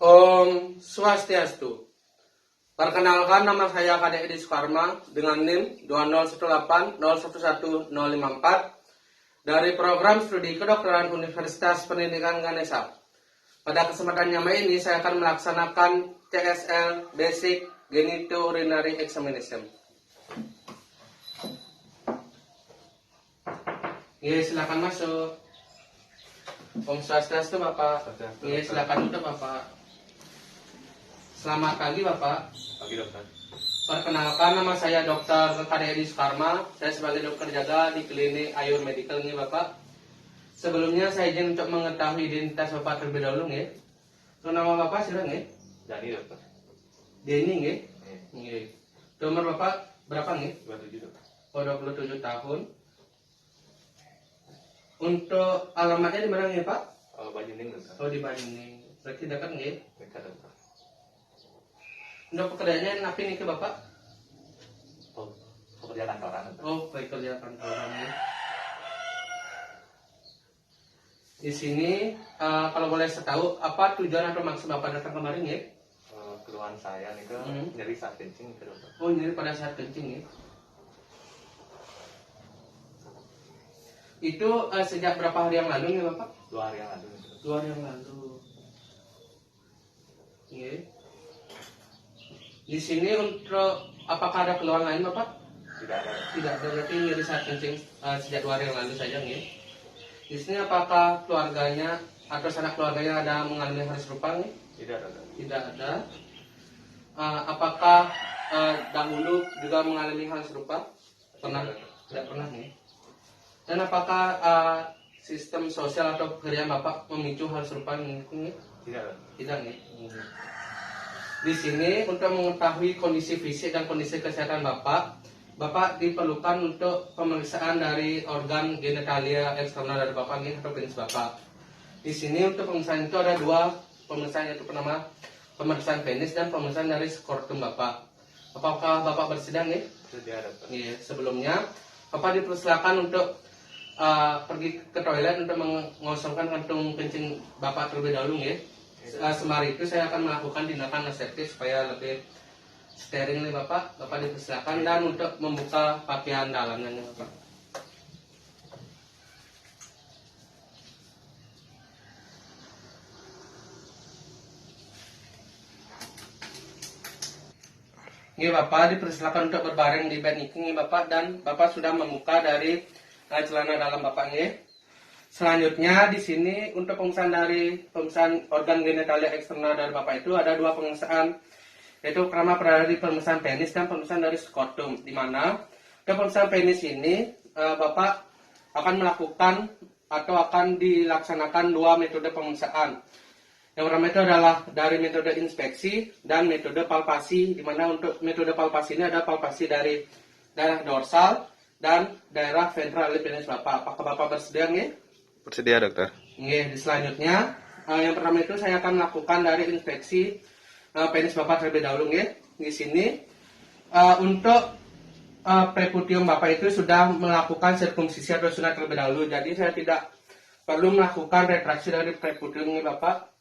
Om Swastiastu. Perkenalkan, nama saya Kadek Edi Sukarma dengan NIM 20180111054 dari program studi kedokteran Universitas Pendidikan Ganesha. Pada kesempatan yang ini saya akan melaksanakan CSL Basic Genitourinary Examination. Ya, silakan masuk. Om Swastiastu Bapak. Ya, silakan duduk Bapak. Selamat pagi Bapak. Pagi dokter. Perkenalkan, nama saya Dr. Kadek Edi Sukarma. Saya sebagai dokter jaga di klinik Ayur Medical nih Bapak. Sebelumnya saya izin untuk mengetahui identitas Bapak terlebih dahulu nih. So, nama Bapak silakan nih. Dani dokter. Denny nih. Iya. Nomor Bapak berapa nih? 27 dokter. Oh, 27 tahun. Untuk alamatnya di mana nih Pak? Bajuning dokter. Oh, di Bandung. Berarti dekat nih. Dekat dokter. Untuk pekerjaannya apa nih ke Bapak? Pekerja kantoran dokter. Oh, baik, kerja kantoran ya. Di sini kalau boleh saya tahu apa tujuan atau maksud Bapak datang kemarin ya? Keluhan saya nih ke nyeri saat kencing ke dokter. Oh, nyeri pada saat kencing ya. Itu sejak berapa hari yang lalu nih Bapak? 2 hari yang lalu. 2 hari yang lalu. Iya. Di sini untuk apakah ada keluhan lain Bapak? Tidak ada. Tidak ada, berarti nyeri saat kencing sejak 2 hari yang lalu saja nih. Di sini apakah keluarganya atau sanak keluarganya ada mengalami hal serupa nih? Tidak ada. Tidak ada. Apakah dahulu juga mengalami hal serupa? Pernah? Tidak pernah nih. Dan apakah sistem sosial atau pekerjaan Bapak memicu hal serupa nih? Tidak ada. Tidak nih. Di sini untuk mengetahui kondisi fisik dan kondisi kesehatan Bapak diperlukan untuk pemeriksaan dari organ genitalia eksternal dari Bapak nih, atau penis Bapak. Di sini untuk pemeriksaan itu ada 2 pemeriksaan, yaitu pertama pemeriksaan penis dan pemeriksaan dari skrotum Bapak. Apakah Bapak bersedia nih? Tidak ada. Iya, sebelumnya Bapak dipersilakan untuk pergi ke toilet untuk mengosongkan kantung kencing Bapak terlebih dahulu ya. Sembari itu saya akan melakukan tindakan aseptis supaya lebih steril nih Bapak. Bapak dipersilakan dan untuk membuka pakaian dalamnya nih Bapak. Ini Bapak dipersilakan untuk berbaring di bed ini Bapak, dan Bapak sudah membuka dari celana dalam Bapak nih. Selanjutnya di sini untuk pemeriksaan organ genitalia eksternal dari Bapak itu ada 2 pemeriksaan, yaitu pertama dari pemeriksaan penis dan pemeriksaan dari skrotum. Di mana untuk pemeriksaan penis ini Bapak akan melakukan atau akan dilaksanakan 2 metode pemeriksaan. Yang pertama itu adalah dari metode inspeksi dan metode palpasi, di mana untuk metode palpasi ini ada palpasi dari daerah dorsal dan daerah ventral penis Bapak. Apakah Bapak bersedia nih? Bersedia dokter. Oke, selanjutnya yang pertama itu saya akan melakukan dari inspeksi penis Bapak terlebih dahulu ya. Di sini untuk preputium Bapak itu sudah melakukan sirkumsisi atau sunat terlebih dahulu. Jadi saya tidak perlu melakukan retraksi dari preputium ini Bapak.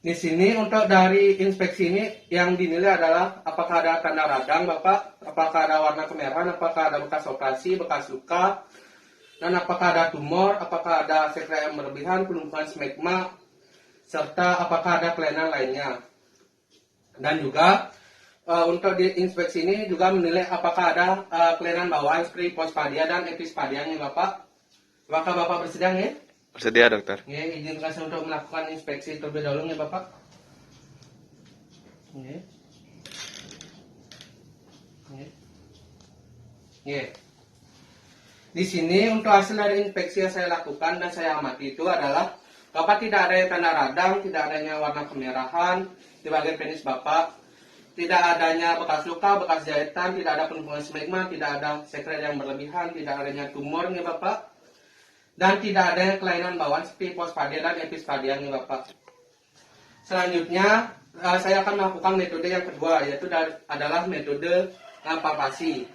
Di sini untuk dari inspeksi ini yang dinilai adalah apakah ada tanda radang Bapak, apakah ada warna kemerahan, apakah ada bekas operasi, bekas luka, dan apakah ada tumor, apakah ada sekret yang berlebihan, penumpukan smegma, serta apakah ada kelainan lainnya. Dan juga untuk di inspeksi ini juga menilai apakah ada kelainan bawaan seperti pospadia dan epispadia nih Bapak. Apakah Bapak bersedia nih? Bersedia dokter. Ya, izinkan saya untuk melakukan inspeksi terlebih dahulu nih Bapak. Ya. Ya. Di sini untuk hasil dari inspeksi yang saya lakukan dan saya amati itu adalah Bapak tidak ada tanda radang, tidak adanya warna kemerahan di bagian penis Bapak, tidak adanya bekas luka, bekas jahitan, tidak ada penumpukan smegma, tidak ada sekret yang berlebihan, tidak adanya tumor nih Bapak, dan tidak adanya kelainan bawaan seperti pospadia dan epispadia nih Bapak. Selanjutnya saya akan melakukan metode yang kedua, yaitu adalah metode palpasi,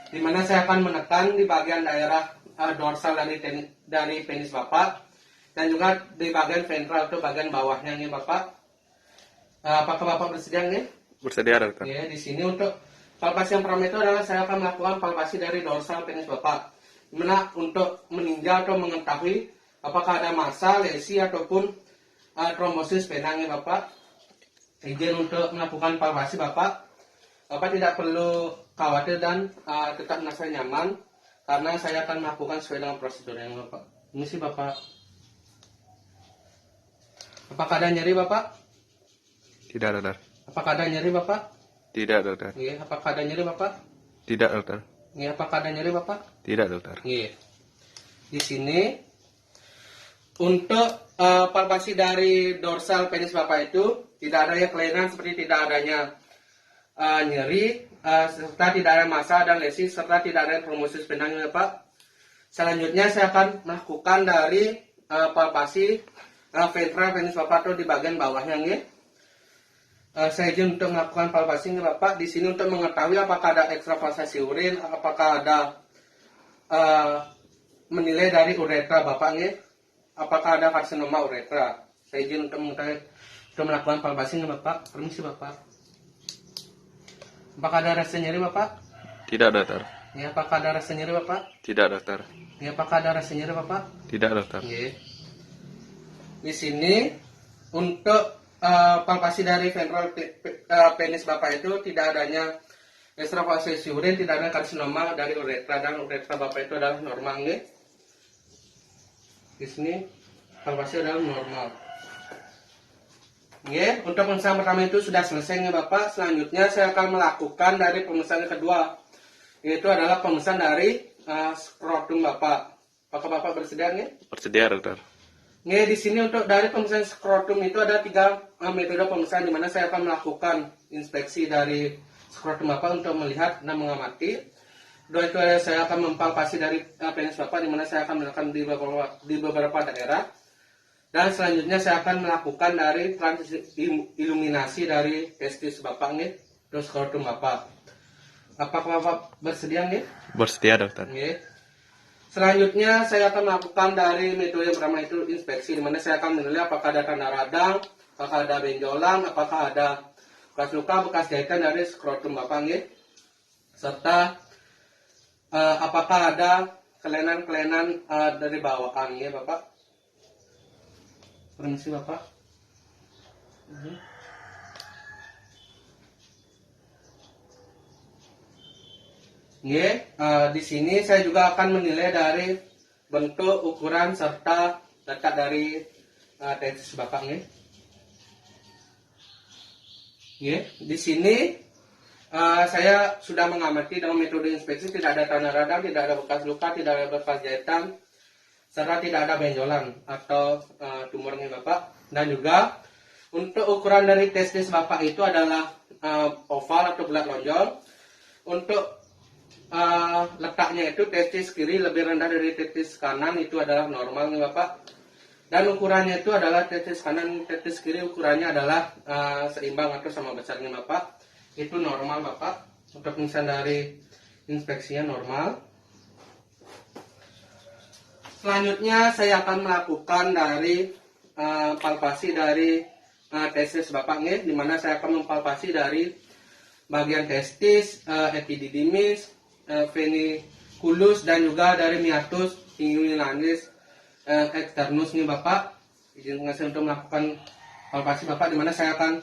di mana saya akan menekan di bagian daerah dorsal dari penis Bapak dan juga di bagian ventral atau bagian bawahnya nih Bapak. Apakah Bapak bersedia nih? Bersedia dokter. Ya, di sini untuk palpasi yang pertama itu adalah saya akan melakukan palpasi dari dorsal penis Bapak. Dimana untuk meninjau atau mengetahui apakah ada massa, lesi ataupun trombosis venanya Bapak. Izin untuk melakukan palpasi Bapak. Bapak tidak perlu khawatir dan tetap merasa nyaman karena saya akan melakukan sesuai dengan prosedurnya Bapak. Ini sih Bapak. Apakah ada nyeri Bapak? Tidak dokter. Apakah ada nyeri Bapak? Tidak dokter. Iya, apakah ada nyeri Bapak? Tidak dokter. Iya, apakah ada nyeri Bapak? Tidak dokter. Iya. Di sini untuk palpasi dari dorsal penis Bapak itu tidak ada ya kelainan seperti tidak adanya nyeri, serta tidak ada massa dan lesi, serta tidak ada trombosis venanya Bapak. Selanjutnya saya akan melakukan dari palpasi ventral penis Bapak atau di bagian bawahnya nih. Saya izin untuk melakukan palpasi nih Bapak. Di sini untuk mengetahui apakah ada ekstravasasi urin, apakah ada menilai dari uretra Bapak nih, apakah ada karsinoma uretra. Saya izin untuk mengetahui untuk melakukan palpasi nih Bapak. Permisi Bapak. Apakah ada rasa nyeri Bapak? Tidak dokter. Ya, apakah ada rasa nyeri Bapak? Tidak dokter. Ya, apakah ada rasa nyeri Bapak? Tidak dokter. Ya. Di sini untuk palpasi dari ventral penis Bapak itu tidak adanya ekstravasasi urin, tidak ada karsinoma dari uretra dan uretra Bapak itu adalah normal nih. Di sini palpasi adalah normal. Ya, untuk pemeriksaan pertama itu sudah selesai nih Bapak. Selanjutnya saya akan melakukan dari pemeriksaan yang kedua, yaitu adalah pemeriksaan dari skrotum Bapak. Apakah Bapak bersedia nih? Bersedia dokter. Nih, di sini untuk dari pemeriksaan skrotum itu ada 3 metode pemeriksaan di mana saya akan melakukan inspeksi dari skrotum Bapak untuk melihat dan mengamati. Kedua itu saya akan mempalpasi dari penis Bapak di mana saya akan melakukan di beberapa daerah. Dan selanjutnya saya akan melakukan dari transiluminasi dari testis Bapak nih, terus skrotum Bapak. Apakah Bapak bersedia nih? Bersedia dokter. Nih. Selanjutnya saya akan melakukan dari metode yang pertama itu inspeksi, di mana saya akan menilai apakah ada tanda radang, apakah ada benjolan, apakah ada bekas luka, bekas jahitan dari skrotum Bapak nih, serta apakah ada kelainan-kelainan dari bawaan ya Bapak. Permisi Bapak. Di sini saya juga akan menilai dari bentuk, ukuran, serta letak dari testis Bapak nih. Di sini saya sudah mengamati dengan metode inspeksi tidak ada tanda radang, tidak ada bekas luka, tidak ada bekas jahitan, serta tidak ada benjolan atau tumornya Bapak. Dan juga untuk ukuran dari testis Bapak itu adalah oval atau bulat lonjong. Untuk letaknya itu testis kiri lebih rendah dari testis kanan, itu adalah normal nih Bapak. Dan ukurannya itu adalah testis kanan, testis kiri ukurannya adalah seimbang atau sama besarnya Bapak. Itu normal Bapak. Untuk pemeriksaan dari inspeksinya normal. Selanjutnya saya akan melakukan dari palpasi dari testis Bapak nih, di mana saya akan mempalpasi dari bagian testis, epididymis, veniculus dan juga dari meatus inguinalis externus nih Bapak. Izin saya untuk melakukan palpasi Bapak, di mana saya akan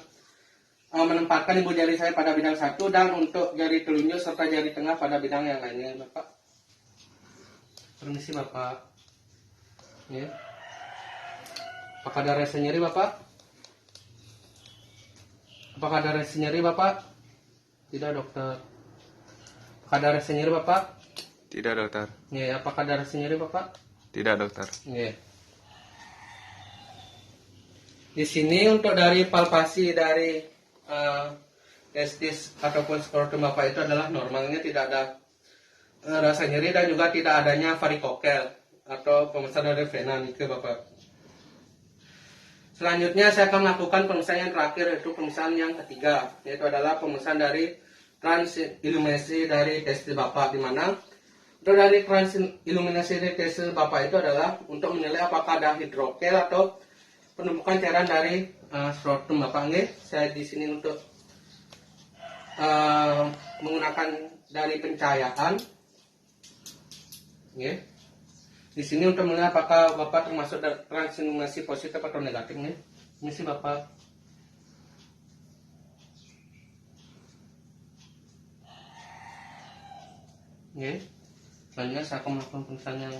menempatkan ibu jari saya pada bidang 1 dan untuk jari telunjuk serta jari tengah pada bidang yang lainnya Bapak. Permisi Bapak. Ya. Apakah ada rasa nyeri Bapak? Apakah ada rasa nyeri Bapak? Tidak dokter. Apakah ada rasa nyeri Bapak? Tidak dokter. Ya, apakah ada rasa nyeri Bapak? Tidak dokter. Ya. Di sini untuk dari palpasi dari testis ataupun skrotum Bapak itu adalah normalnya tidak ada rasa nyeri dan juga tidak adanya varikokel atau pemeriksaan dari vena ke Bapak. Selanjutnya saya akan melakukan pemeriksaan yang terakhir, yaitu pemeriksaan yang ketiga, yaitu adalah pemeriksaan dari transiluminasi dari testis Bapak, di mana untuk dari transiluminasi dari testis Bapak itu adalah untuk menilai apakah ada hidrokel atau penumpukan cairan dari skrotum Bapak nggih. Saya di sini untuk menggunakan dari pencahayaan nggih. Di sini untuk melihat apakah Bapak termasuk transilluminasi positif atau negatif nih. Misi Bapak. Nggih. Selanjutnya saya akan melakukan pemeriksaan yang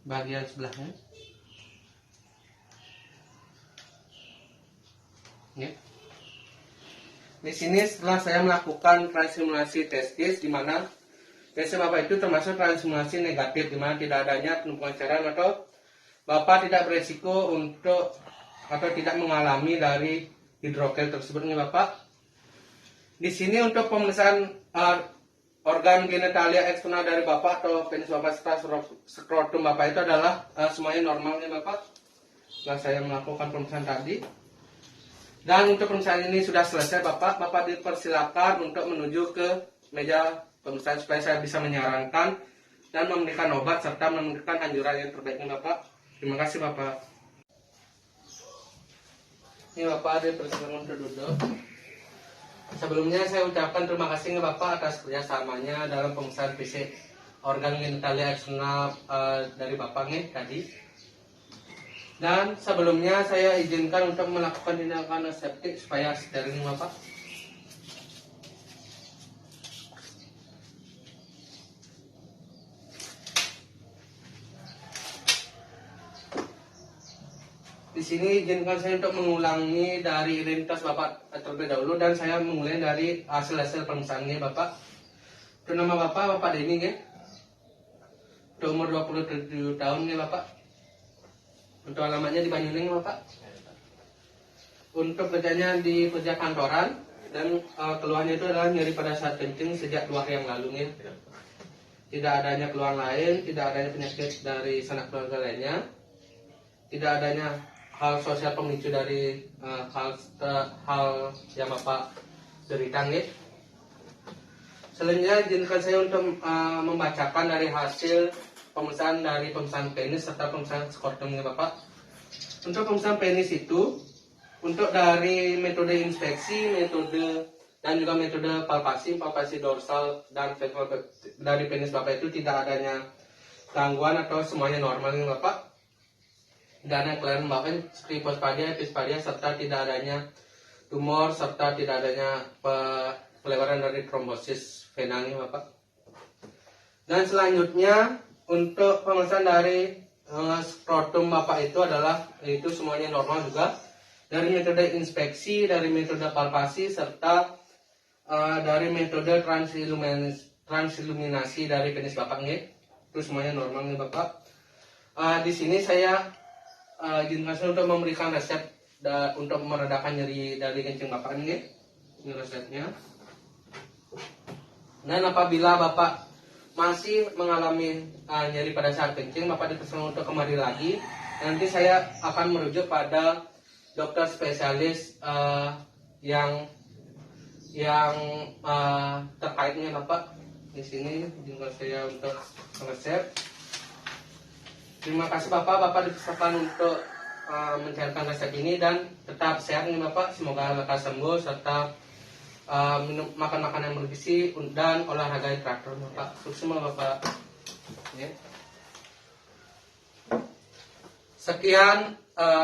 bagian sebelahnya. Nggih. Di sini setelah saya melakukan transilluminasi testis di mana testis Bapak itu termasuk transilluminasi negatif, di mana tidak adanya penumpukan cairan atau Bapak tidak beresiko untuk atau tidak mengalami dari hidrokel tersebut nih Bapak. Di sini untuk pemeriksaan organ genitalia eksternal dari Bapak atau penis Bapak serta skrotum Bapak itu adalah semuanya normal nih Bapak. Setelah saya melakukan pemeriksaan tadi. Dan untuk pemeriksaan ini sudah selesai Bapak dipersilakan untuk menuju ke meja pemeriksaan supaya saya bisa menyarankan dan memberikan obat serta memberikan anjuran yang terbaiknya Bapak. Terima kasih Bapak. Ini Bapak dipersilakan untuk duduk. Sebelumnya saya ucapkan terima kasih Bapak atas kerjasamanya dalam pemeriksaan fisik organ genitalia eksternal dari Bapak nih tadi. Dan sebelumnya saya izinkan untuk melakukan tindakan aseptik supaya steril Bapak. Di sini izinkan saya untuk mengulangi dari identitas Bapak terlebih dahulu dan saya memulai dari hasil pemeriksaan ini Bapak. Untuk nama Bapak Denny ya. Untuk umur 27 tahun ya Bapak. Untuk alamatnya di Banyuning Bapak. Untuk kerjanya di kerja kantoran dan keluhannya itu adalah nyeri pada saat kencing sejak 2 hari yang lalu ya. Tidak adanya keluhan lain, tidak adanya penyakit dari sanak keluarga lainnya, tidak adanya hal sosial pemicu dari hal yang Bapak derita ya. Selanjutnya izinkan saya untuk membacakan dari hasil pemeriksaan dari pemeriksaan penis serta pemeriksaan skrotumnya Bapak. Untuk pemeriksaan penis itu, untuk dari metode inspeksi, metode dan juga metode palpasi dorsal dan ventral dari penis Bapak itu tidak adanya gangguan atau semuanya normal nih Bapak. Tidak ada kelainan Bapak seperti hipospadia, epispadia serta tidak adanya tumor serta tidak adanya pelebaran dari trombosis vena nih Bapak. Dan selanjutnya untuk pemeriksaan dari skrotum Bapak itu semuanya normal juga. Dari metode inspeksi, dari metode palpasi serta dari metode transilluminasi dari penis Bapak nih. Itu semuanya normal nih Bapak. Di sini saya izinkan saya untuk memberikan resep untuk meredakan nyeri dari kencing Bapak ini. Ini resepnya. Dan apabila Bapak masih mengalami nyeri pada saat kencing, Bapak dipersilakan untuk kembali lagi. Nanti saya akan merujuk pada dokter spesialis yang terkaitnya Bapak. Di sini izinkan saya untuk resep. Terima kasih Bapak dipersilakan untuk mencairkan resep ini dan tetap sehat nih Bapak. Semoga lekas sembuh serta makan makanan yang bergizi dan olahraga yang teratur Bapak. Sukses Bapak. Ya. Sekian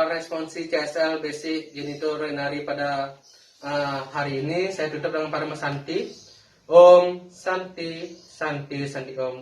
responsi CSL basic genitourinary pada hari ini. Saya tutup dengan Parama Santi. Om Santi Santi Santi Om.